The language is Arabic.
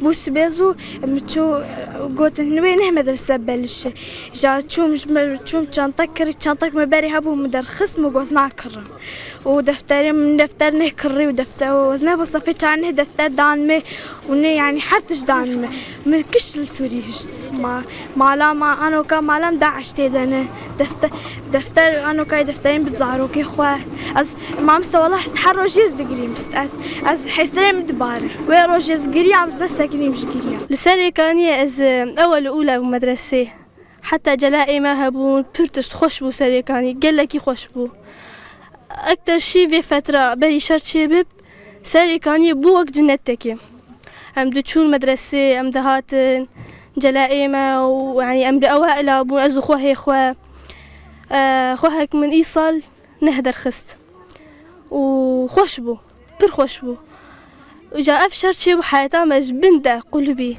بوس بيزو متشو قوت نوين مدرسة بلش جا تشوم شانتك مباري هبو مدرخص مقوز ناكر ودفتري من دفتر نكري ودفتر وزنا بصفيت عنه دفتر دانمي وني يعني حتىش دانمي من كش السوري هشت ما أنا وكا مالام داعش تيدنا دفتر أنا وكا دفترين بتزاروكي خواه از ما مست والله حروجيز digirîm از حسرم دباره وروجيز digirîm از كريم جيريا لسرê Kaniyê ez أول أولى بمدرسة حتى جلائي ما هبون برتشت خوش بو Serê Kaniyê gelekî خوش بو أكتر شي في فترة بري شرط شباب Serê Kaniyê بو وقت جنتكي أم دتشون مدرسة أم دهاتن جلائي ما ويعني أم دأوائل أبو أزو خوه خوهك من إيصال نهدر خست وخوش بو بر خوش بو وجا أفشر شي بحياتها مش بنده قلبي